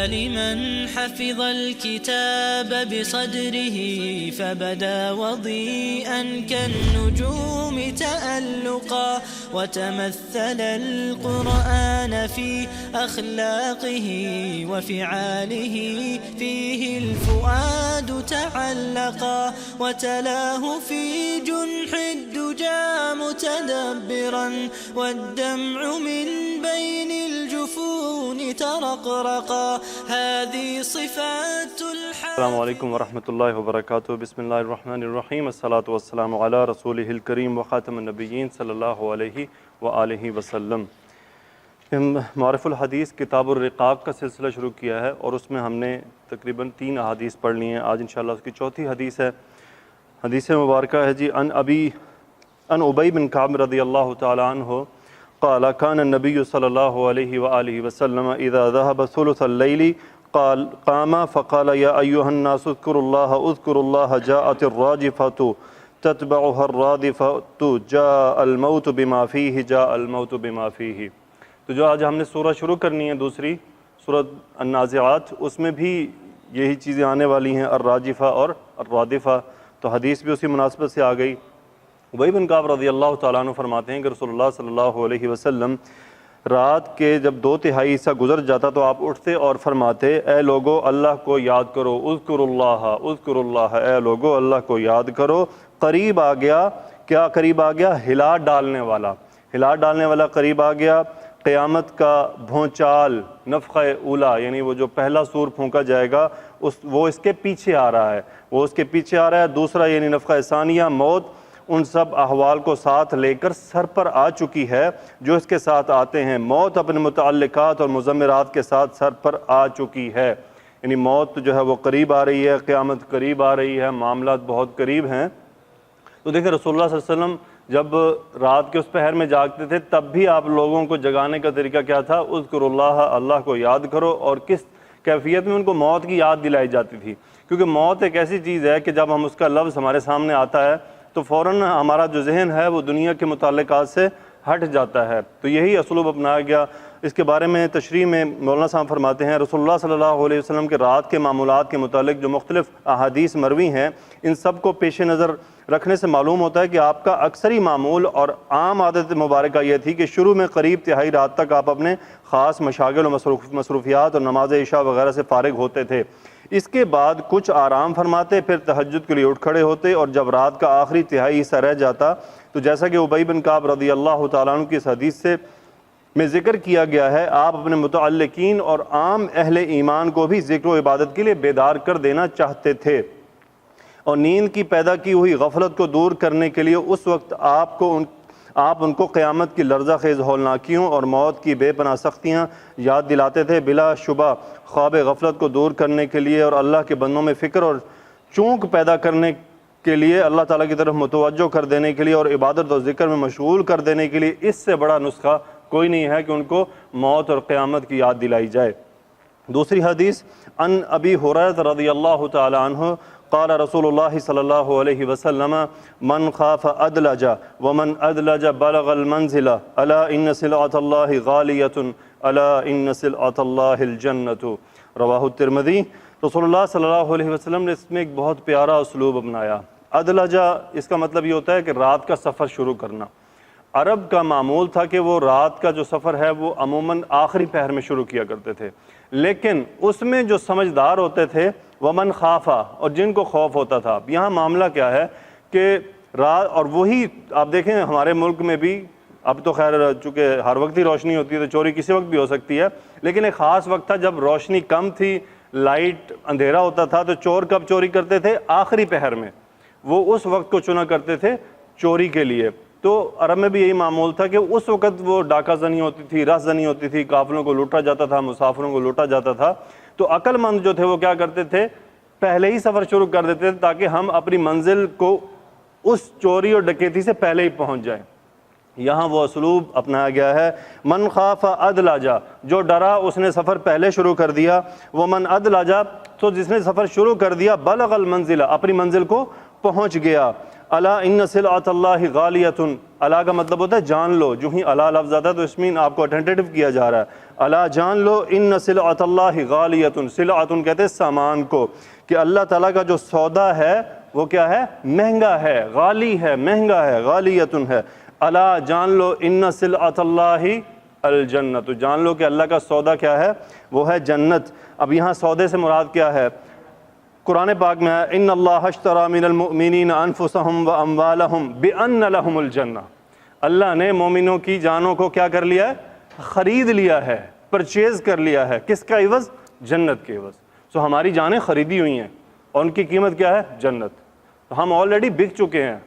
لمن حفظ الكتاب بصدره فبدا وضيئا كالنجوم تألقا وتمثل القرآن في أخلاقه وفعاله فيه الفؤاد تعلقا وتلاه في جنح الدجى متدبرا والدمع من بين الجفون ترقرقا هذه صفات السلام علیکم ورحمۃ اللہ وبرکاتہ۔ بسم اللہ الرحمن الرحیم، الصلاۃ والسلام علی رسولہ الکریم وخاتم النبیین صلی اللہ علیہ وآلہ وسلم۔ معرف الحدیث کتاب الرقاق کا سلسلہ شروع کیا ہے اور اس میں ہم نے تقریباً 3 احادیث پڑھ لی ہیں۔ آج انشاءاللہ اس کی چوتھی حدیث ہے۔ حدیث مبارکہ ہے جی ان ابی بن کعب رضی اللہ تعالی عنہ قال كان النبي صلى الله عليه وآله وسلم إذا ذهب ثلث الليل قام فقال يا أيها الناس اذكروا الله جاءت الراجفة تتبعها الرادفة جاء الموت بما فيه۔ تو جو آج ہم نے سورہ شروع کرنی ہے دوسری سورہ النازعات، اس میں بھی یہی چیزیں آنے والی ہیں، الراجفہ اور الرادفہ، تو حدیث بھی اسی مناسبت سے آ گئی۔ ابی بن کعب رضی اللہ تعالیٰ عنہ فرماتے ہیں کہ رسول اللہ صلی اللہ علیہ وسلم رات کے جب 2/3 حصہ گزر جاتا تو آپ اٹھتے اور فرماتے اے لوگو اللہ کو یاد کرو، اذکر اللہ، اے لوگو اللہ کو یاد کرو، قریب آ گیا۔ کیا قریب آ گیا؟ ہلا ڈالنے والا قریب آ گیا، قیامت کا بھونچال، نفخہ اولا، یعنی وہ جو پہلا سور پھونکا جائے گا وہ اس کے پیچھے آ رہا ہے، دوسرا یعنی نفخہ ثانیہ، موت، ان سب احوال کو ساتھ لے کر سر پر آ چکی ہے جو اس کے ساتھ آتے ہیں۔ موت اپنے متعلقات اور مضمرات کے ساتھ سر پر آ چکی ہے، یعنی موت جو ہے وہ قریب آ رہی ہے، قیامت قریب آ رہی ہے، معاملات بہت قریب ہیں۔ تو دیکھیں رسول اللہ صلی اللہ علیہ وسلم جب رات کے اس پہر میں جاگتے تھے تب بھی آپ لوگوں کو جگانے کا طریقہ کیا تھا؟ اذکر اللہ، اللہ کو یاد کرو۔ اور کس کیفیت میں ان کو موت کی یاد دلائی جاتی تھی؟ کیونکہ موت ایک ایسی چیز ہے کہ جب ہم اس کا لفظ ہمارے سامنے آتا ہے تو فوراً ہمارا جو ذہن ہے وہ دنیا کے متعلقات سے ہٹ جاتا ہے، تو یہی اسلوب اپنایا گیا۔ اس کے بارے میں تشریح میں مولانا صاحب فرماتے ہیں رسول اللہ صلی اللہ علیہ وسلم کے رات کے معمولات کے متعلق جو مختلف احادیث مروی ہیں ان سب کو پیش نظر رکھنے سے معلوم ہوتا ہے کہ آپ کا اکثری معمول اور عام عادت مبارکہ یہ تھی کہ شروع میں قریب تہائی رات تک آپ اپنے خاص مشاغل و مصروفیات اور نماز عشاء وغیرہ سے فارغ ہوتے تھے۔ اس کے بعد کچھ آرام فرماتے، پھر تہجد کے لیے اٹھ کھڑے ہوتے، اور جب رات کا آخری تہائی حصہ رہ جاتا تو جیسا کہ ابی بن کعب رضی اللہ تعالیٰ عنہ کی اس حدیث میں ذکر کیا گیا ہے، آپ اپنے متعلقین اور عام اہل ایمان کو بھی ذکر و عبادت کے لیے بیدار کر دینا چاہتے تھے، اور نیند کی پیدا کی ہوئی غفلت کو دور کرنے کے لیے اس وقت آپ ان کو قیامت کی لرزہ خیز ہولناکیوں اور موت کی بے پناہ سختیاں یاد دلاتے تھے۔ بلا شبہ خواب غفلت کو دور کرنے کے لیے اور اللہ کے بندوں میں فکر اور چونک پیدا کرنے کے لیے، اللہ تعالیٰ کی طرف متوجہ کر دینے کے لیے اور عبادت اور ذکر میں مشغول کر دینے کے لیے اس سے بڑا نسخہ کوئی نہیں ہے کہ ان کو موت اور قیامت کی یاد دلائی جائے۔ دوسری حدیث ان ابی ہریرہ رضی اللہ تعالی عنہ قال رسول اللہ صلی اللہ علیہ وسلم من خاف ادلج ومن ادلج بلغ المنزل الا ان سلعۃ اللہ غالیۃ الا ان سلعۃ اللہ الجنۃ، رواہ الترمذی۔ رسول اللہ صلی اللہ علیہ وسلم نے اس میں ایک بہت پیارا اسلوب اپنایا۔ ادلجہ اس کا مطلب یہ ہوتا ہے کہ رات کا سفر شروع کرنا۔ عرب کا معمول تھا کہ وہ رات کا جو سفر ہے وہ عموماً آخری پہر میں شروع کیا کرتے تھے، لیکن اس میں جو سمجھدار ہوتے تھے ومن خافا، اور جن کو خوف ہوتا تھا۔ یہاں معاملہ کیا ہے کہ رات، اور وہی آپ دیکھیں ہمارے ملک میں بھی اب تو خیر چونکہ ہر وقت ہی روشنی ہوتی ہے تو چوری کسی وقت بھی ہو سکتی ہے، لیکن ایک خاص وقت تھا جب روشنی کم تھی، لائٹ اندھیرا ہوتا تھا، تو چور کب چوری کرتے تھے؟ آخری پہر میں، وہ اس وقت کو چنا کرتے تھے چوری کے لیے۔ تو عرب میں بھی یہی معمول تھا کہ اس وقت وہ ڈاکہ زنی ہوتی تھی، رہ زنی ہوتی تھی، قافلوں کو لوٹا جاتا تھا، مسافروں کو لوٹا جاتا تھا۔ تو عقل مند جو تھے وہ کیا کرتے تھے؟ پہلے ہی سفر شروع کر دیتے تھے تاکہ ہم اپنی منزل کو اس چوری اور ڈکیتی سے پہلے ہی پہنچ جائیں۔ یہاں وہ اسلوب اپنایا گیا ہے، من خاف ادلجا، جو ڈرا اس نے سفر پہلے شروع کر دیا، ومن ادلجا، تو جس نے سفر شروع کر دیا، بلغ المنزل، اپنی منزل کو پہنچ گیا۔ الا ان سلعۃ اللہ غالیۃ، الا کا مطلب ہوتا ہے جان لو، جو ہی الا لفظ آتا ہے تو اس میں آپ کو اٹینٹیو کیا جا رہا ہے، الا جان لو ان سلعۃ اللہ غالیۃ، سلعۃ کہتے ہیں سامان کو، کہ اللہ تعالیٰ کا جو سودا ہے وہ کیا ہے؟ مہنگا ہے، غالی ہے، مہنگا ہے، غالیۃ ہے۔ الا جان لو ان سلعۃ اللہ الجنت، جان لو کہ اللہ کا سودا کیا ہے؟ وہ ہے جنت۔ اب یہاں سودے سے مراد کیا ہے؟ قرآن پاک میں ہے ان اللہ اشتری من المؤمنین انفسهم واموالهم بان لهم الجنہ، اللہ نے مومنوں کی جانوں کو کیا کر لیا ہے؟ خرید لیا ہے، پرچیز کر لیا ہے۔ کس کا عوض؟ جنت کے عوض۔ سو ہماری جانیں خریدی ہوئی ہیں اور ان کی قیمت کیا ہے؟ جنت۔ تو ہم آلریڈی بک چکے ہیں،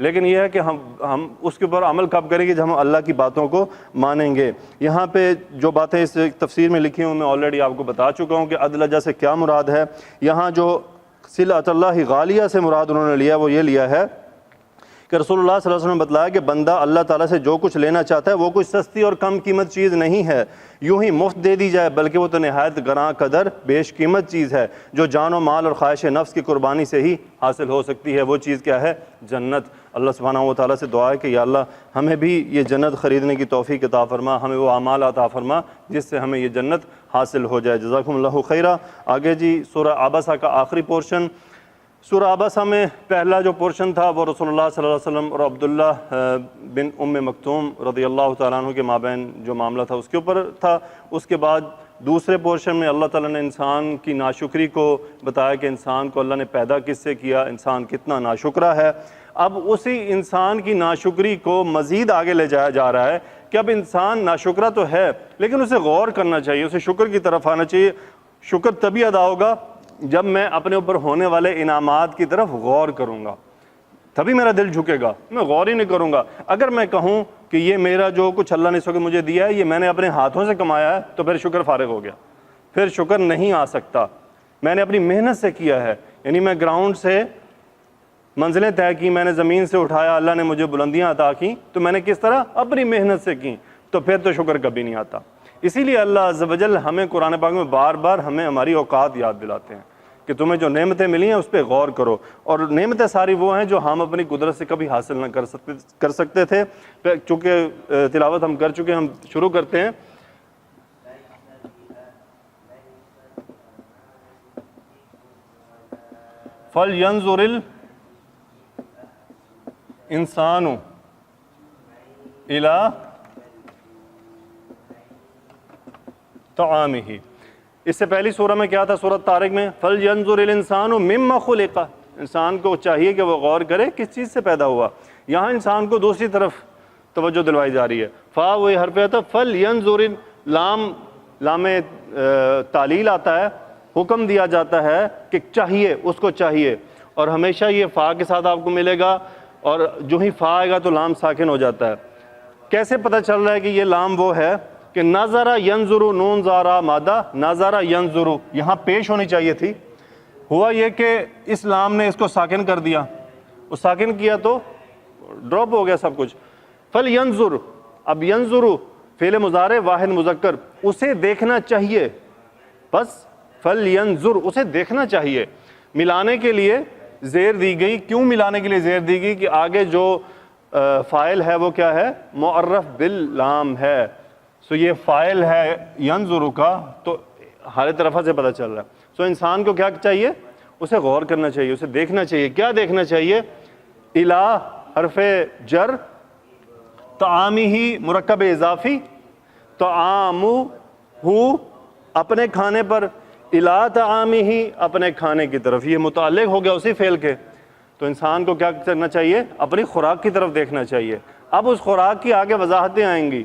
لیکن یہ ہے کہ ہم اس کے اوپر عمل کب کریں گے؟ جب ہم اللہ کی باتوں کو مانیں گے۔ یہاں پہ جو باتیں اس تفسیر میں لکھی ہوں میں آلریڈی آپ کو بتا چکا ہوں کہ ادلجہ سے کیا مراد ہے۔ یہاں جو صلۃ اللہ غالیہ سے مراد انہوں نے لیا وہ یہ لیا ہے کہ رسول اللہ صلی اللہ علیہ وسلم نے بتلایا کہ بندہ اللہ تعالیٰ سے جو کچھ لینا چاہتا ہے وہ کوئی سستی اور کم قیمت چیز نہیں ہے، یوں ہی مفت دے دی جائے، بلکہ وہ تو نہایت گراں قدر بیش قیمت چیز ہے جو جان و مال اور خواہش نفس کی قربانی سے ہی حاصل ہو سکتی ہے۔ وہ چیز کیا ہے؟ جنت۔ اللہ سبحانہ و تعالیٰ سے دعا ہے کہ یا اللہ ہمیں بھی یہ جنت خریدنے کی توفیق عطا فرما، ہمیں وہ اعمال عطا فرما جس سے ہمیں یہ جنت حاصل ہو جائے۔ جزاکم اللہ خیرہ۔ آگے جی سورہ عبسہ کا آخری پورشن۔ سورہ عبسہ میں پہلا جو پورشن تھا وہ رسول اللہ صلی اللہ علیہ وسلم اور عبداللہ بن ام مکتوم رضی اللہ تعالیٰ عنہ کے مابین جو معاملہ تھا اس کے اوپر تھا۔ اس کے بعد دوسرے پورشن میں اللہ تعالیٰ نے انسان کی ناشکری کو بتایا کہ انسان کو اللہ نے پیدا کس سے کیا، انسان کتنا ناشکرہ ہے۔ اب اسی انسان کی ناشکری کو مزید آگے لے جایا جا رہا ہے کہ اب انسان ناشکرہ تو ہے لیکن اسے غور کرنا چاہیے، اسے شکر کی طرف آنا چاہیے۔ شکر تبھی ادا ہوگا جب میں اپنے اوپر ہونے والے انعامات کی طرف غور کروں گا، تبھی میرا دل جھکے گا۔ میں غور ہی نہیں کروں گا، اگر میں کہوں کہ یہ میرا جو کچھ اللہ نے سو مجھے دیا ہے یہ میں نے اپنے ہاتھوں سے کمایا ہے تو پھر شکر فارغ ہو گیا، پھر شکر نہیں آ سکتا۔ میں نے اپنی محنت سے کیا ہے، یعنی میں گراؤنڈ سے منزلیں طے کی، میں نے زمین سے اٹھایا، اللہ نے مجھے بلندیاں عطا کی، تو میں نے کس طرح؟ اپنی محنت سے کی، تو پھر تو شکر کبھی نہیں آتا۔ اسی لیے اللہ عز و جل ہمیں قرآن پاک میں بار بار ہمیں ہماری اوقات یاد دلاتے ہیں کہ تمہیں جو نعمتیں ملی ہیں اس پہ غور کرو، اور نعمتیں ساری وہ ہیں جو ہم اپنی قدرت سے کبھی حاصل نہ کر سکتے تھے۔ چونکہ تلاوت ہم کر چکے، ہم شروع کرتے ہیں۔ فَلْيَنظُرِ الْإِنسَانُ إِلَىٰ طَعَامِهِ۔ اس سے پہلی سورہ میں کیا تھا؟ سورہ طارق میں فَلْيَنظُرِ الْإِنسَانُ مِمَّا خُلِقَ، انسان کو چاہیے کہ وہ غور کرے کس چیز سے پیدا ہوا۔ یہاں انسان کو دوسری طرف توجہ دلوائی جا رہی ہے۔ فا وہی حرف آتا ہے، فَلْيَنظُرِ، لام تعلیل آتا ہے، حکم دیا جاتا ہے کہ چاہیے، اس کو چاہیے، اور ہمیشہ یہ فا کے ساتھ آپ کو ملے گا، اور جو ہی فا آئے گا تو لام ساکن ہو جاتا ہے۔ کیسے پتہ چل رہا ہے کہ یہ لام وہ ہے کہ نظرہ ینظرو، نون زارا مادہ، نظرہ ینظرو یہاں پیش ہونی چاہیے تھی، ہوا یہ کہ اس لام نے اس کو ساکن کر دیا، وہ ساکن کیا تو ڈراپ ہو گیا سب کچھ۔ فَلْيَنظُرْ، اب ینظرو فعل مضارع واحد مذکر، اسے دیکھنا چاہیے، بس فَلْيَنظُرْ اسے دیکھنا چاہیے۔ ملانے کے لیے زیر دی گئی، کیوں ملانے کے لیے زیر دی گئی؟ کہ آگے جو فاعل ہے وہ کیا ہے؟ معرف باللام ہے، سو یہ فاعل ہے ینظرو کا، تو حالت رفع سے پتہ چل رہا ہے۔ سو انسان کو کیا چاہیے؟ اسے غور کرنا چاہیے، اسے دیکھنا چاہیے۔ کیا دیکھنا چاہیے؟ الہ حرف جر، طعامہ مرکب اضافی، طعامہ اپنے کھانے پر، الہ طعامہ اپنے کھانے کی طرف، یہ متعلق ہو گیا اسی فعل کے۔ تو انسان کو کیا کرنا چاہیے؟ اپنی خوراک کی طرف دیکھنا چاہیے۔ اب اس خوراک کی آگے وضاحتیں آئیں گی،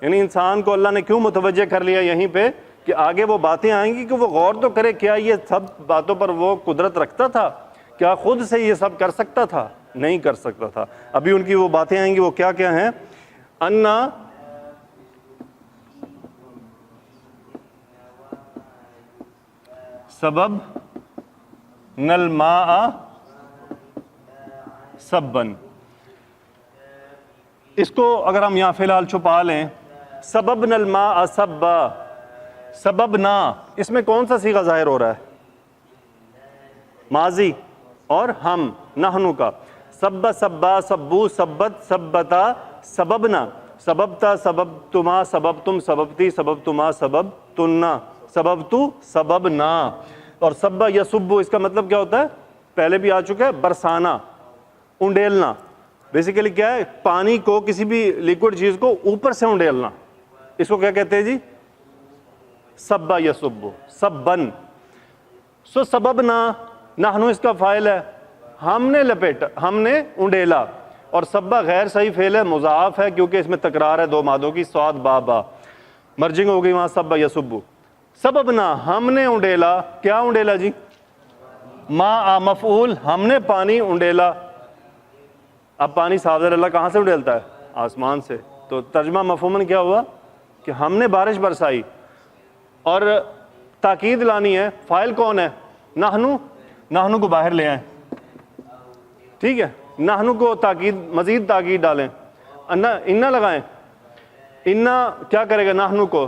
یعنی انسان کو اللہ نے کیوں متوجہ کر لیا یہیں پہ کہ آگے وہ باتیں آئیں گی کہ وہ غور تو کرے، کیا یہ سب باتوں پر وہ قدرت رکھتا تھا؟ کیا خود سے یہ سب کر سکتا تھا؟ نہیں کر سکتا تھا۔ ابھی ان کی وہ باتیں آئیں گی، وہ کیا کیا ہیں؟ انا سبب نل ماء سبن، اس کو اگر ہم یہاں فی الحال چھپا لیں، سبب نل ماء سبا، سبب نہ، اس میں کون سا صیغہ ظاہر ہو رہا ہے؟ ماضی، اور ہم نحنو کا، سب سبا سبو سبت سبتا سببنا، سببتا سببتما سببتم سببتی سببتما سببتنا سببتو سببنا. اور سبا یسبو اس کا مطلب کیا ہوتا ہے؟ پہلے بھی آ چکا ہے، برسانا، انڈیلنا. بیسیکلی کیا ہے؟ پانی کو، کسی بھی لیکوڈ چیز کو اوپر سے انڈیلنا. اس کو کیا کہتے ہیں جی؟ سبا یسبو، سبن. سو سببنا، نحنو اس کا فاعل ہے، ہم نے لپیٹا، ہم نے انڈیلا. اور سبا غیر صحیح فعل ہے، مضاعف ہے کیونکہ اس میں تکرار ہے دو مادوں کی، صاد با با، مرجنگ ہو گئی وہاں سبا یسبو. سببنا ہم نے انڈیلا. کیا انڈیلا جی؟ ما مفعول، ہم نے پانی انڈیلا. اب پانی صاف اللہ کہاں سے انڈیلتا ہے؟ آسمان سے. تو ترجمہ مفہوماً کیا ہوا کہ ہم نے بارش برسائی. اور تاکید لانی ہے، فاعل کون ہے؟ نحنو. نحنو کو باہر لے آئیں، ٹھیک ہے؟ نحنو کو تاکید، مزید تاکید ڈالیں، انا لگائیں. انا کیا کرے گا؟ نحنو کو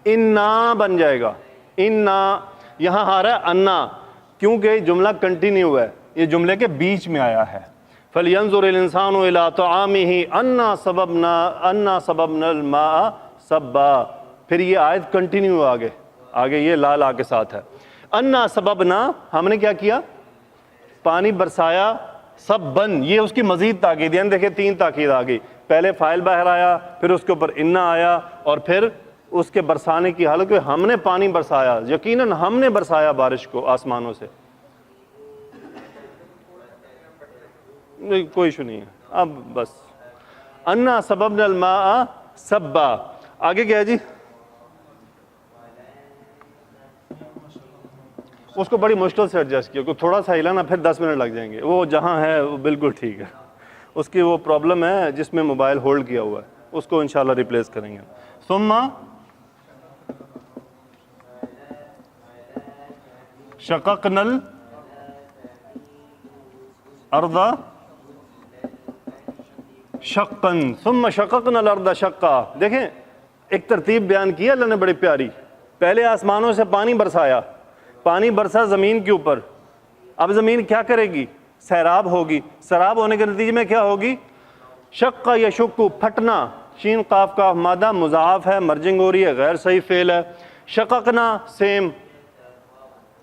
انا بن جائے گا. انا یہاں آ رہا ہے انا کیونکہ جملہ کنٹینیو ہے، یہ جملے کے بیچ میں آیا ہے. فَلْيَنْظُرِ الْإِنسَانُ إِلَىٰ طَعَامِهِ أَنَّا صَبَبْنَا الْمَاءَ صَبًّا. پھر یہ آیت کنٹینیو آگے یہ لال آ کے ساتھ ہے. انا سببنا، ہم نے کیا کیا؟ پانی برسایا. سبن، یہ اس کی مزید تاکید، یعنی دیکھیں تین تاکید آ گئی. پہلے فاعل باہر آیا، پھر اس کے اوپر انا آیا، اور پھر اس کے برسانے کی حالت میں ہم نے پانی برسایا. یقیناً ہم نے برسایا بارش کو آسمانوں سے. کوئی ایشو نہیں ہے. اب بس انا سببنا الماء سبا. آگے کیا ہے جی؟ اس کو بڑی مشکل سے ایڈجسٹ کیا، کوئی تھوڑا سا ہلا نا پھر 10 منٹ لگ جائیں گے. وہ جہاں ہے وہ بالکل ٹھیک ہے. اس کی وہ پرابلم ہے جس میں موبائل ہولڈ کیا ہوا ہے، اس کو انشاءاللہ ریپلیس کریں گے. ثم شققنا الارض شقا ثم شققنا الارض شقا. دیکھیں ایک ترتیب بیان کی اللہ نے بڑی پیاری. پہلے آسمانوں سے پانی برسایا، پانی برسا زمین کے اوپر. اب زمین کیا کرے گی؟ سیراب ہوگی. سیراب ہونے کے نتیجے میں کیا ہوگی؟ شقا یشقو، پھٹنا. شین قاف کاف مادہ مضاعف ہے، مرجنگ ہو رہی ہے، غیر صحیح فعل ہے. شققنا سیم.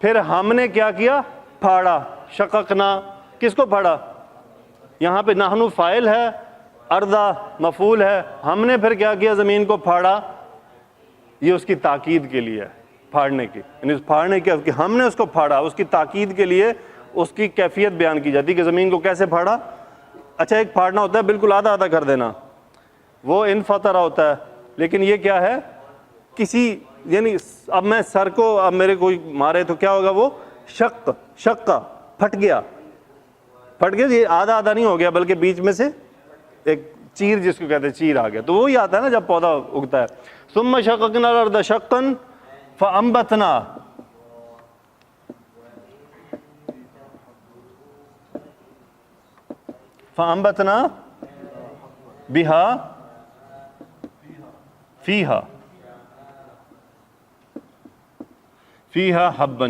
پھر ہم نے کیا کیا؟ پھاڑا. شققنا کس کو پھاڑا؟ یہاں پہ نحنو فاعل ہے، ارضا مفعول ہے. ہم نے پھر کیا کیا؟ زمین کو پھاڑا. یہ اس کی تاکید کے لیے ہے، پھاڑنے کی، یعنی پھاڑنے کی، کہ ہم نے اس کو پھاڑا. اس کی تاکید کے لیے اس کی کیفیت بیان کی جاتی کہ زمین کو کیسے پھاڑا. اچھا ایک پھاڑنا ہوتا ہے بالکل آدھا آدھا کر دینا، وہ انفطرا ہوتا ہے. لیکن یہ کیا ہے؟ کسی، یعنی اب میں سر کو، اب میرے کوئی مارے تو کیا ہوگا؟ وہ شقا پھٹ گیا. یہ آدھا آدھا نہیں ہو گیا بلکہ بیچ میں سے ایک چیر، جس کو کہتے ہیں چیر، آ گیا. تو وہی آتا ہے نا جب پودا اگتا ہے. ثم شققنا الارض شقا فانبتنا بها فیہا حبا.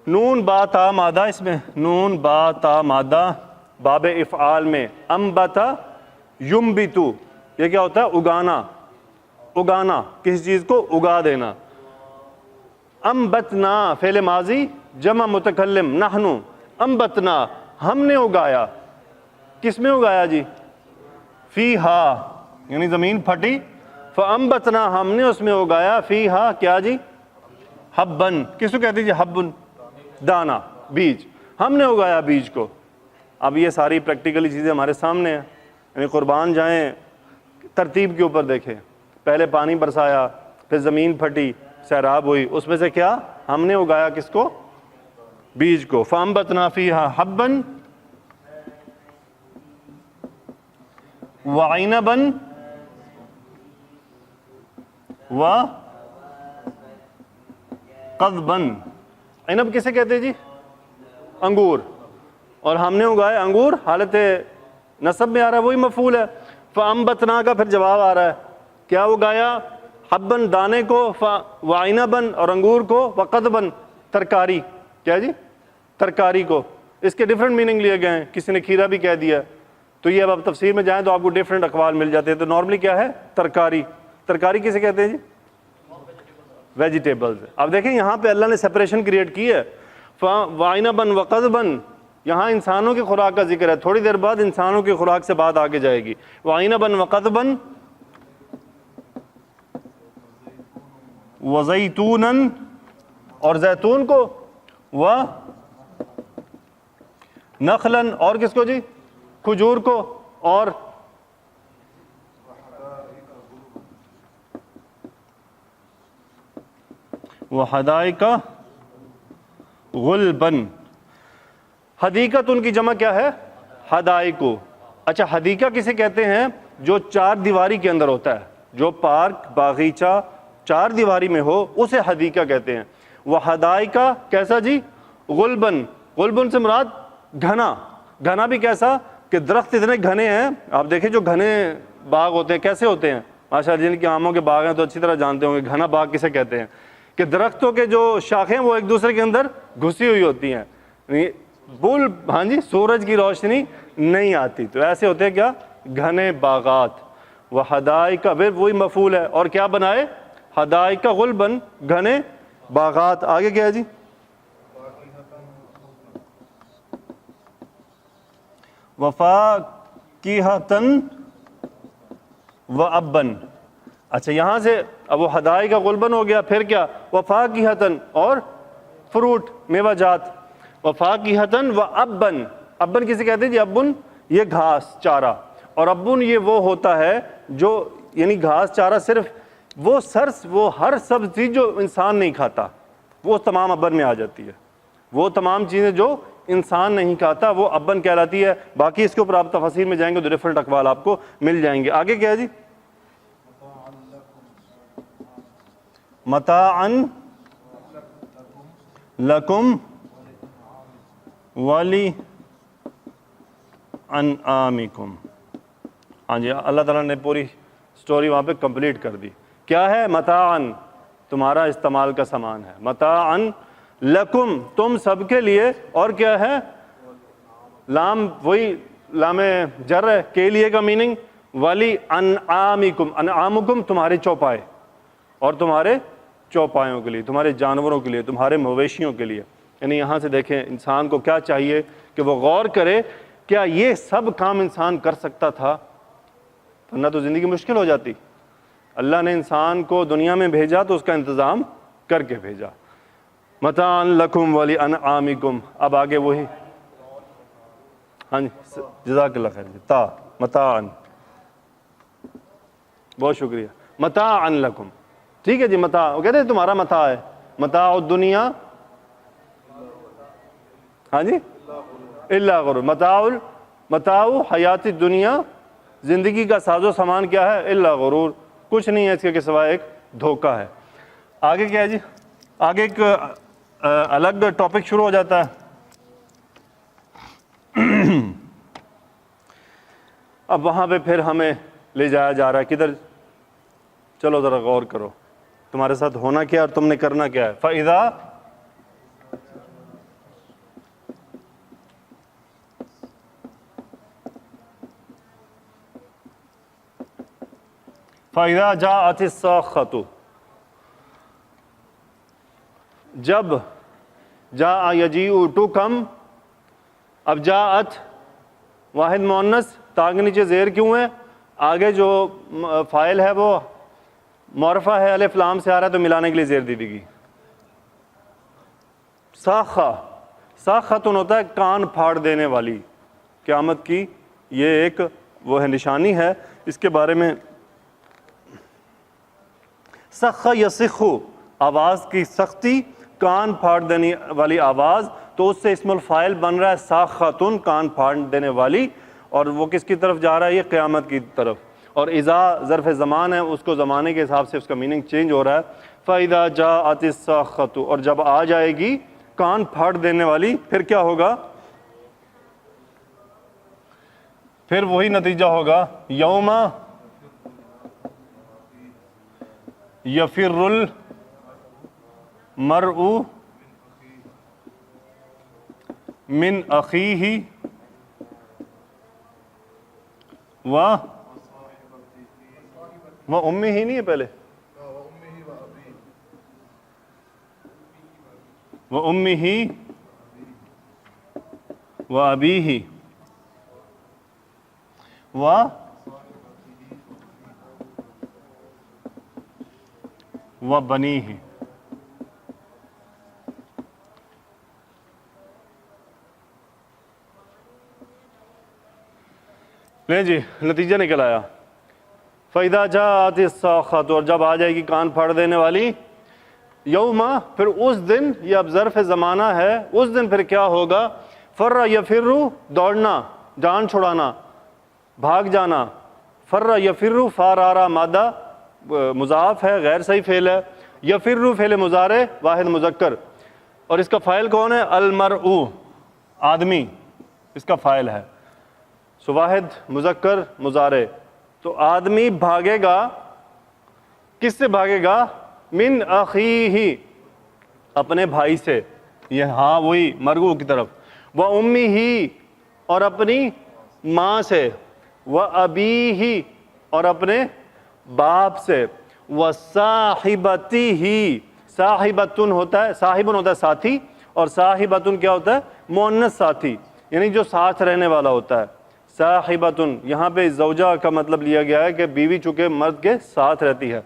نون با تا مادہ، اس میں نون با تا مادہ باب افعال میں. انبتا ینبتو، یہ کیا ہوتا ہے؟ اگانا، کسی چیز کو اگا دینا. انبتنا فعل ماضی جمع متکلم نحنو. انبتنا ہم نے اگایا. کس میں اگایا جی؟ فیہا، یعنی زمین پھٹی. فانبتنا ہم نے اس میں اگایا. فیہا کیا جی؟ حبن. کس کو کہتے ہیں جی؟ حبن، دانا، بیج. ہم نے اگایا بیج کو. اب یہ ساری پریکٹیکلی چیزیں ہمارے سامنے ہیں، یعنی قربان جائیں ترتیب کے اوپر دیکھیں. پہلے پانی برسایا، پھر زمین پھٹی، سیراب ہوئی. اس میں سے کیا ہم نے اگایا؟ کس کو؟ بیج کو. فانبتنا فیہا حبا وعنبا وقضبا. عنب کسے کہتے جی؟ انگور. اور ہم نے اگائے انگور، حالت نصب میں آ رہا ہے، وہی مفعول ہے. فانبتنا کا پھر جواب آ رہا ہے. کیا اگایا؟ حبن دانے کو، وعنبا اور انگور کو، وقضبا ترکاری. کیا جی؟ ترکاری کو. اس کے ڈیفرنٹ میننگ لیے گئے ہیں. کسی نے کھیرا بھی کہہ دیا، تو یہ اب آپ تفسیر میں جائیں تو آپ کو ڈفرینٹ اقوال مل جاتے ہیں. تو نارملی کیا ہے؟ ترکاری. ترکاری کسے کہتے ہیں جی؟ ویجیٹیبلز. اب دیکھیں یہاں پہ اللہ نے سپریشن کریٹ کی ہے. وَعِنَبًا وَقَضْبًا, یہاں انسانوں کی خوراک کا ذکر ہے, تھوڑی دیر بعد انسانوں کی خوراک سے بات آگے جائے گی. وَعِنَبًا وَقَضْبًا وَزَيْتُونًا, اور زیتون کو, نخلاً, اور کس کو جی؟ کھجور کو, اور وحدائق غلبن. حدیقت ان کی جمع کیا ہے؟ حدائق. اچھا حدیقہ کسے کہتے ہیں؟ جو چار دیواری کے اندر ہوتا ہے, جو پارک باغیچہ چار دیواری میں ہو اسے حدیقہ کہتے ہیں. وحدائق کیسا جی؟ غلبن. غلبن سے مراد گھنا. گھنا بھی کیسا کہ درخت اتنے گھنے ہیں, آپ دیکھیں جو گھنے باغ ہوتے ہیں کیسے ہوتے ہیں, ماشاء اللہ جن کے آموں کے باغ ہیں تو اچھی طرح جانتے ہوں گے گھنا باغ کسے کہتے ہیں, کہ درختوں کے جو شاخیں وہ ایک دوسرے کے اندر گھسی ہوئی ہوتی ہیں, ہاں جی, سورج کی روشنی نہیں آتی, تو ایسے ہوتے ہیں کیا؟ گھنے باغات. وحدائق, وہی مفعول ہے, اور کیا بنائے؟ حدائق غلبن, گھنے باغات. آگے کیا ہے جی؟ وفاکہۃً وابًا. اچھا یہاں سے اب وہ حدائق غلبن ہو گیا, پھر کیا؟ وفاکہۃً, اور فروٹ میوہ جات. وفاکہۃً وابًا. ابن کسے کہتے ہیں جی؟ ابن یہ گھاس چارہ, اور ابن یہ وہ ہوتا ہے جو یعنی گھاس چارہ صرف وہ ہر سبزی جو انسان نہیں کھاتا وہ تمام ابن میں آ جاتی ہے. وہ تمام چیزیں جو انسان نہیں کھاتا وہ ابن کہلاتی ہے. باقی اس کے اوپر آپ تفاسیر میں جائیں گے تو ڈفرنٹ اقوال آپ کو مل جائیں گے. آگے کیا ہے جی؟ متاعً لکم ولی انعامکم. ہاں جی, اللہ تعالیٰ نے پوری سٹوری وہاں پہ کمپلیٹ کر دی. کیا ہے؟ متاعً, تمہارا استعمال کا سامان ہے. متاعً لکم, تم سب کے لیے, اور کیا ہے؟ لام وہی لام جر ہے, کے لیے کا میننگ ولی انعامکم. انعامکم تمہارے چوپائے, اور تمہارے چوپایوں کے لیے, تمہارے جانوروں کے لیے, تمہارے مویشیوں کے لیے. یعنی یہاں سے دیکھیں انسان کو کیا چاہیے کہ وہ غور کرے, کیا یہ سب کام انسان کر سکتا تھا؟ ورنہ تو زندگی مشکل ہو جاتی. اللہ نے انسان کو دنیا میں بھیجا تو اس کا انتظام کر کے بھیجا. متاعً لکم ولی انعامکم. اب آگے وہی, ہاں جی, جزاک اللہ خیر. تا متاعً, بہت شکریہ. متاعً لکم, ٹھیک ہے جی. متاع وہ کہتے ہیں تمہارا متاع ہے. متاع الدنیا, ہاں جی, الا غرور. متاع حیات الدنیا, زندگی کا ساز و سامان کیا ہے؟ الا غرور, کچھ نہیں ہے اس کے سوائے ایک دھوکہ ہے. آگے کیا ہے جی؟ آگے ایک الگ ٹاپک شروع ہو جاتا ہے. اب وہاں پہ پھر ہمیں لے جایا جا رہا ہے کدھر؟ چلو ذرا غور کرو تمہارے ساتھ ہونا کیا اور تم نے کرنا کیا ہے. فَإِذَا جَاءَتِ الصَّاخَّةُ, جب جاء یجیء ٹو کم. اب جاءت واحد مؤنث, تاء کے نیچے زیر کیوں ہے؟ آگے جو فاعل ہے وہ معرفہ ہے, الف لام سے آ رہا ہے تو ملانے کے لیے زیر دی گئی. ساخہ, ساختن ہوتا ہے کان پھاڑ دینے والی. قیامت کی یہ ایک وہ ہے نشانی ہے, اس کے بارے میں سخ یسخ, آواز کی سختی, کان پھاڑ دینے والی آواز, تو اس سے اسم الفاعل بن رہا ہے ساختن, کان پھاڑ دینے والی. اور وہ کس کی طرف جا رہا ہے؟ یہ قیامت کی طرف. اور اذا ظرف زمان ہے, اس کو زمانے کے حساب سے اس کا میننگ چینج ہو رہا ہے. فَإِذَا جَاءَتِ الصَّاخَّةُ, اور جب آ جائے گی کان پھاڑ دینے والی, پھر کیا ہوگا؟ پھر وہی نتیجہ ہوگا, یوم یفر المرء من اخیہ امی ہی نہیں ہے پہلے، وہ امی ہی و ابی ہی و بنی ہی. لیں جی نتیجہ نکل آیا. فَإِذَا جَاءَتِ الصَّاخَّةُ، اور جب آ جائے گی کان پھاڑ دینے والی، یوما، پھر اس دن، یہ اب ظرف زمانہ ہے، اس دن پھر کیا ہوگا؟ فر یفر، دوڑنا، جان چھڑانا، بھاگ جانا. فر یفر، فارارا مادہ مضاف ہے، غیر صحیح فعل ہے. یفر فعل مضارع واحد مذکر، اور اس کا فاعل کون ہے؟ المرء، آدمی اس کا فاعل ہے. سو واحد مذکر مضارع. تو آدمی بھاگے گا، کس سے بھاگے گا؟ من اخیہ، اپنے بھائی سے. یہ ہاں وہی مرغو کی طرف. وہ امی ہی، اور اپنی ماں سے. وہ ابی، اور اپنے باپ سے. وہ صاحبتی ہی، صاحبتن ہوتا ہے، صاحبن ہوتا ہے ساتھی، اور صاحبتن کیا ہوتا ہے؟ مؤنث ساتھی، یعنی جو ساتھ رہنے والا ہوتا ہے. صاحبتن یہاں پہ زوجہ کا مطلب لیا گیا ہے کہ بیوی چونکہ مرد کے ساتھ رہتی ہے.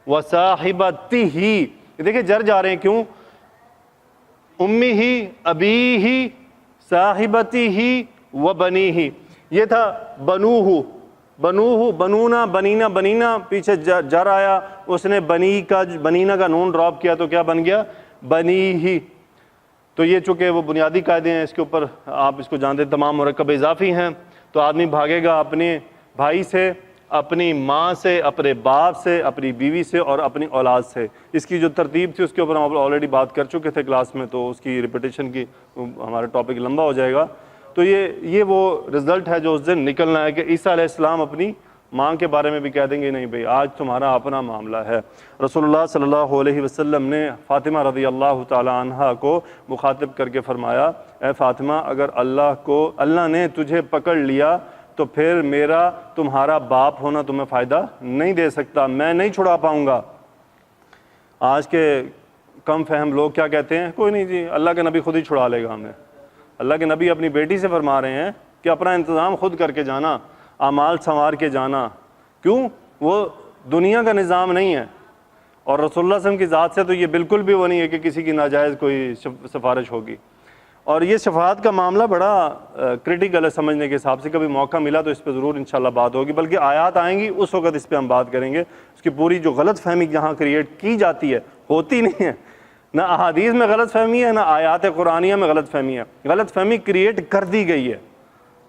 وصاحبتی ہی، دیکھیں جر جا رہے ہیں کیوں؟ امی ہی، ابی ہی، صاحبتی ہی، و بنی ہی. یہ تھا بنوہ، بنوہ، بنونا، بنینا، بنینا پیچھے جر آیا، اس نے بنینا کا نون ڈراپ کیا تو کیا بن گیا؟ بنی ہی. تو یہ چونکہ وہ بنیادی قاعدے ہیں، اس کے اوپر آپ اس کو جانتے ہیں، تمام مرکب اضافی ہیں. تو آدمی بھاگے گا اپنے بھائی سے، اپنی ماں سے، اپنے باپ سے، اپنی بیوی سے، اور اپنی اولاد سے. اس کی جو ترتیب تھی اس کے اوپر ہم آلریڈی بات کر چکے تھے کلاس میں، تو اس کی ریپیٹیشن کی ہمارا ٹاپک لمبا ہو جائے گا. تو یہ وہ رزلٹ ہے جو اس دن نکلنا ہے کہ عیسیٰ علیہ السلام اپنی ماں کے بارے میں بھی کہہ دیں گے نہیں بھئی آج تمہارا اپنا معاملہ ہے. رسول اللہ صلی اللہ علیہ وسلم نے فاطمہ رضی اللہ تعالی عنہ کو مخاطب کر کے فرمایا، اے فاطمہ، اگر اللہ نے تجھے پکڑ لیا تو پھر میرا تمہارا باپ ہونا تمہیں فائدہ نہیں دے سکتا، میں نہیں چھڑا پاؤں گا. آج کے کم فہم لوگ کیا کہتے ہیں؟ کوئی نہیں جی، اللہ کے نبی خود ہی چھڑا لے گا ہمیں. اللہ کے نبی اپنی بیٹی سے فرما رہے ہیں کہ اپنا انتظام خود کر کے جانا، اعمال سنوار کے جانا. کیوں؟ وہ دنیا کا نظام نہیں ہے. اور رسول اللہ صلی اللہ علیہ وسلم کی ذات سے تو یہ بالکل بھی وہ نہیں ہے کہ کسی کی ناجائز کوئی سفارش ہوگی. اور یہ شفاعت کا معاملہ بڑا کرٹیکل ہے سمجھنے کے حساب سے. کبھی موقع ملا تو اس پہ ضرور انشاءاللہ بات ہوگی، بلکہ آیات آئیں گی اس وقت اس پہ ہم بات کریں گے. اس کی پوری جو غلط فہمی یہاں کریٹ کی جاتی ہے، ہوتی نہیں ہے. نہ احادیث میں غلط فہمی ہے، نہ آیات قرآنیہ میں غلط فہمی ہے. غلط فہمی کریٹ کر دی گئی ہے.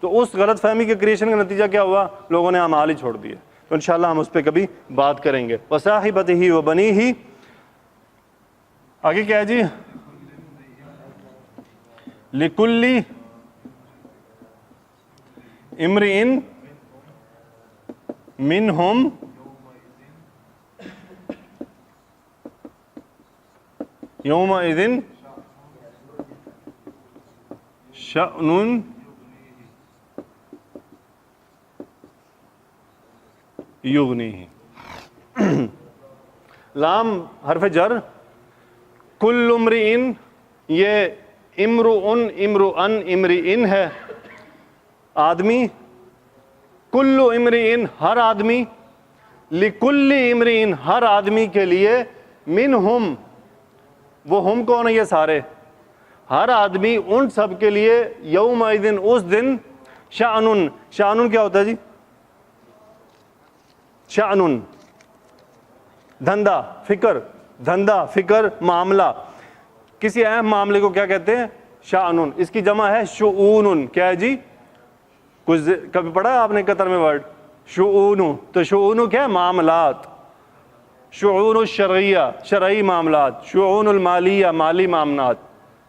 تو اس غلط فہمی کے کریشن کا نتیجہ کیا ہوا؟ لوگوں نے اعمال ہی چھوڑ دیے. تو انشاءاللہ ہم اس پہ کبھی بات کریں گے. وصاحبتہ و بنیہ، آگے کیا ہے جی؟ لِكُلِّ امْرِئٍ مِّنْهُمْ يَوْمَئِذٍ شَأْنٌ يُغْنِيهِ. لام حرف جر، کل امرئن، یہ امرؤن، امرؤن، امرئن ہے آدمی. کل امرئن ہر آدمی، لکل امرئن ہر آدمی کے لیے، منہم وہ ہم کون ہے؟ یہ سارے، ہر آدمی ان سب کے لیے، یومئذ اس دن، شأن، شأن کیا ہوتا ہے جی؟ شأن دھندا، فکر، دھندا، فکر، معاملہ. کسی اہم معاملے کو کیا کہتے ہیں؟ شأن. اس کی جمع ہے شؤون. کیا ہے جی؟ کچھ کبھی پڑھا ہے آپ نے قطر میں ورڈ شؤون؟ تو شؤون کیا ہے؟ معاملات. شؤون الشرعیہ، شرعی معاملات. شؤون المالیہ، مالی معاملات.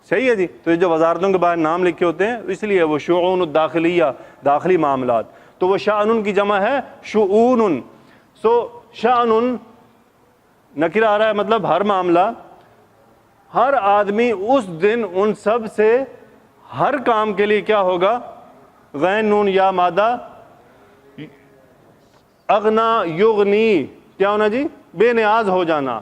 صحیح ہے جی؟ تو یہ جو وزارتوں کے باہر نام لکھے ہوتے ہیں اس لیے وہ شؤون الداخلیہ، داخلی معاملات. تو وہ شأن کی جمع ہے شؤون. سو شأن نکرہ آ رہا ہے، مطلب ہر معاملہ. ہر آدمی اس دن ان سب سے ہر کام کے لیے کیا ہوگا؟ غین نون یا مادہ اغنا یغنی کیا ہونا جی؟ بے نیاز ہو جانا،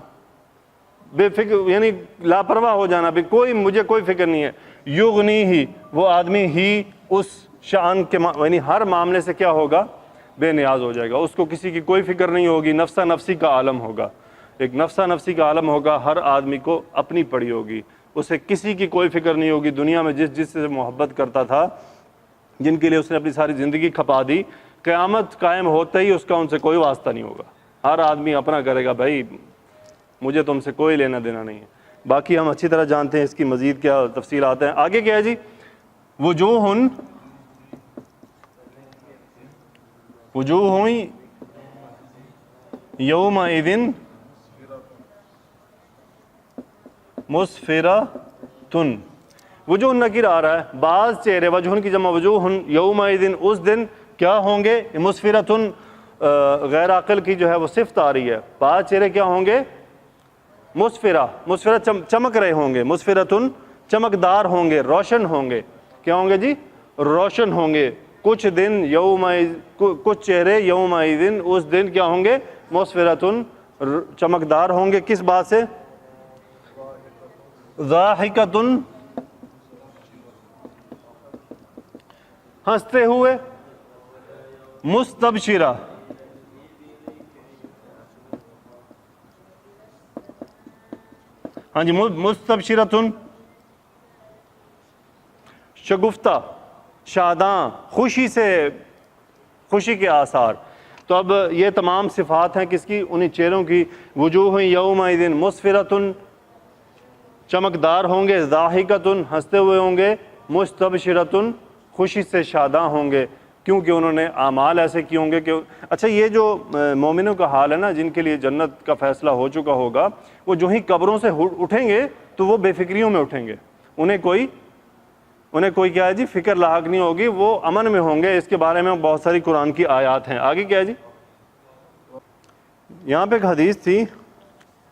بے فکر یعنی لاپرواہ ہو جانا، بھی مجھے کوئی فکر نہیں ہے. یغنی ہی وہ آدمی ہی اس شان کے یعنی ہر معاملے سے کیا ہوگا؟ بے نیاز ہو جائے گا، اس کو کسی کی کوئی فکر نہیں ہوگی، نفسا نفسی کا عالم ہوگا، ایک نفسا نفسی کا عالم ہوگا، ہر آدمی کو اپنی پڑی ہوگی، اسے کسی کی کوئی فکر نہیں ہوگی. دنیا میں جس سے محبت کرتا تھا، جن کے لیے اس نے اپنی ساری زندگی کھپا دی، قیامت قائم ہوتے ہی اس کا ان سے کوئی واسطہ نہیں ہوگا. ہر آدمی اپنا کرے گا، بھائی مجھے تم سے کوئی لینا دینا نہیں ہے. باقی ہم اچھی طرح جانتے ہیں اس کی مزید کیا تفصیلات ہیں. آگے کیا ہے جی؟ وجوہ یومئذ مسفرۃ. وجوہ نکیر آ رہا ہے، بعض چہرے، وجہ کی جمع وجوہ، یومئذ اس دن کیا ہوں گے؟ مسفرۃ غیر عاقل کی جو ہے وہ صفت آ رہی ہے، بعض چہرے کیا ہوں گے؟ مسفرہ چمک رہے ہوں گے، مسفرۃ چمکدار ہوں گے، روشن ہوں گے. کیا ہوں گے جی؟ روشن ہوں گے. کچھ چہرے یومئذ اس دن کیا ہوں گے؟ مسفرۃ چمکدار ہوں گے. کس بات سے؟ ضاحکۃ ہنستے ہوئے، مستبشرہ ہاں جی، مستبشرۃ شگفتہ، شاداں، خوشی کے آثار. تو اب یہ تمام صفات ہیں کس کی؟ انہی چہروں کی. وجوہ یومئذ مسفرۃ چمکدار ہوں گے، ضاحکۃ ہنستے ہوئے ہوں گے، مستبشرۃ خوشی سے شاداں ہوں گے، کیونکہ انہوں نے اعمال ایسے کیے ہوں گے کہ اچھا یہ جو مومنوں کا حال ہے نا، جن کے لیے جنت کا فیصلہ ہو چکا ہوگا، وہ جو ہی قبروں سے اٹھیں گے تو وہ بے فکریوں میں اٹھیں گے، انہیں کوئی کیا ہے جی؟ فکر لاحق نہیں ہوگی، وہ امن میں ہوں گے. اس کے بارے میں بہت ساری قرآن کی آیات ہیں. آگے کیا ہے جی؟ یہاں پہ ایک حدیث تھی،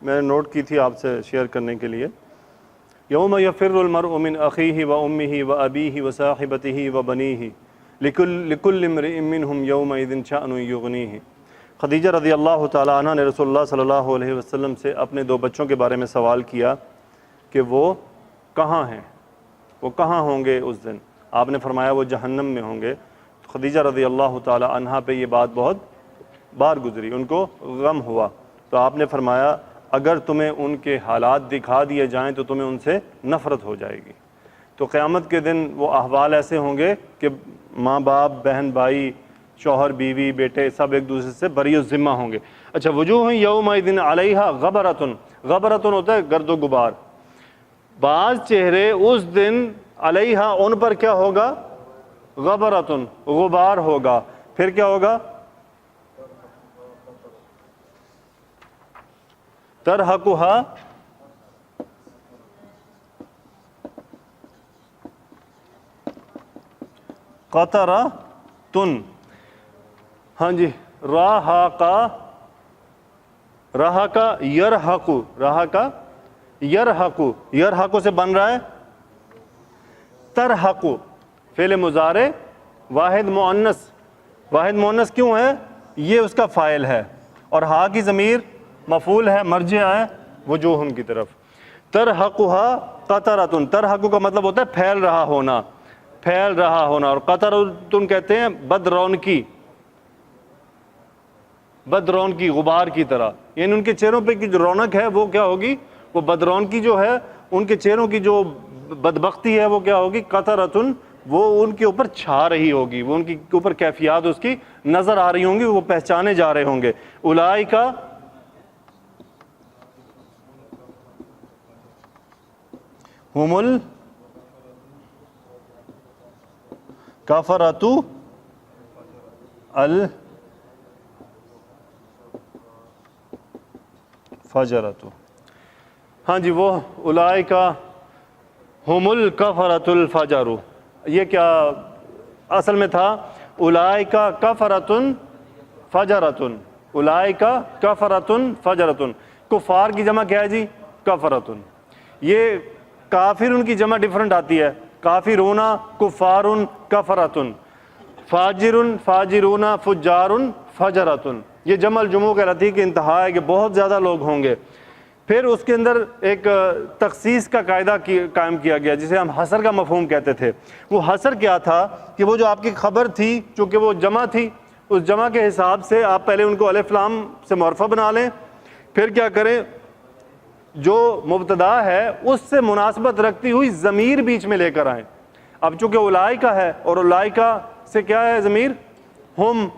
میں نے نوٹ کی تھی آپ سے شیئر کرنے کے لیے. یوم یفر المرء من اخیہ و امہ و ابیہ و صاحبتہ و بنیہ لکل امرئ منہم یومئذ شأن یغنیہ. خدیجہ رضی اللہ تعالیٰ عنہ نے رسول اللہ صلی اللہ علیہ وسلم سے اپنے 2 بچوں کے بارے میں سوال کیا کہ وہ کہاں ہیں، وہ کہاں ہوں گے اس دن. آپ نے فرمایا وہ جہنم میں ہوں گے. خدیجہ رضی اللہ تعالیٰ عنہ پہ یہ بات بہت بار گزری، ان کو غم ہوا. تو آپ نے فرمایا اگر تمہیں ان کے حالات دکھا دیے جائیں تو تمہیں ان سے نفرت ہو جائے گی. تو قیامت کے دن وہ احوال ایسے ہوں گے کہ ماں باپ، بہن بھائی، شوہر بیوی، بیٹے سب ایک دوسرے سے بری الذمہ ہوں گے. اچھا، وجوہ یومئذ علیہا غبرۃ، غبرۃ ہوتا ہے گرد و غبار. بعض چہرے اس دن علیہا ان پر کیا ہوگا؟ غبرۃ غبار ہوگا. پھر کیا ہوگا؟ ترہقھا قطرۃ. ہاں جی، رحق یرحق، رحق یرحق، یرحق سے بن رہا ہے ترحق، فعل مضارع واحد مؤنث کیوں ہے؟ یہ اس کا فاعل ہے، اور ہا کی ضمیر مفعول ہے، مرجع ہے وجوہن کی طرف. ترحقھا قطرۃ، ترحق کا مطلب ہوتا ہے پھیل رہا ہونا، پھیل رہا ہونا. اور قطرۃ کہتے ہیں بدرونقی، غبار کی طرح. یعنی ان کے چہروں پہ کی جو رونق ہے وہ کیا ہوگی؟ وہ بدرونقی جو ہے، ان کے چہروں کی جو بدبختی ہے وہ کیا ہوگی؟ قطرۃ، وہ ان کے اوپر چھا رہی ہوگی، وہ ان کے اوپر کیفیات اس کی نظر آ رہی ہوں گی، وہ پہچانے جا رہے ہوں گے. اولئک ہم الکفرۃ الفجرۃ. ہاں جی، وہ اولئک ہم الکفرۃ الفجر. یہ کیا اصل میں تھا؟ اولئک کفرۃ فجرۃ، اولئک کفرۃ فجرۃ. کفار کی جمع کیا ہے جی؟ کفرۃ. یہ کافر ان کی جمع ڈیفرنٹ آتی ہے، کافرون، کفار، کفرۃ. فاجر، فاجرون، فجار، فجرتن، یہ جمع الجموع کہلاتی کہ انتہا ہے کہ بہت زیادہ لوگ ہوں گے۔ پھر اس کے اندر ایک تخصیص کا قاعدہ قائم کیا گیا جسے ہم حصر کا مفہوم کہتے تھے۔ وہ حصر کیا تھا کہ وہ جو آپ کی خبر تھی چونکہ وہ جمع تھی، اس جمع کے حساب سے آپ پہلے ان کو الف لام سے معرفہ بنا لیں، پھر کیا کریں جو مبتدا ہے اس سے مناسبت رکھتی ہوئی ضمیر بیچ میں لے کر آئیں۔ اب چونکہ اولائکا ہے اور اولائکا سے کیا ہے ضمیر ہم،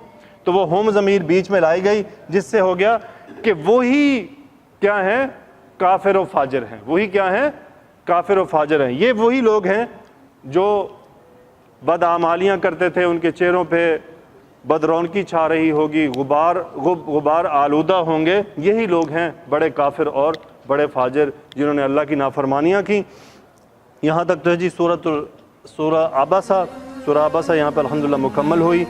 تو وہ ہم ضمیر بیچ میں لائی گئی جس سے ہو گیا کہ وہی کیا ہیں کافر و فاجر ہیں، وہی کیا ہیں کافر و فاجر ہیں۔ یہ وہی لوگ ہیں جو بدعمالیاں کرتے تھے، ان کے چہروں پہ بدرونقی چھا رہی ہوگی، غبار آلودہ ہوں گے، یہی لوگ ہیں بڑے کافر اور بڑے فاجر جنہوں نے اللہ کی نافرمانیاں کی۔ یہاں تک تو ہے جی سورہ عباسہ یہاں پہ الحمدللہ مکمل ہوئی۔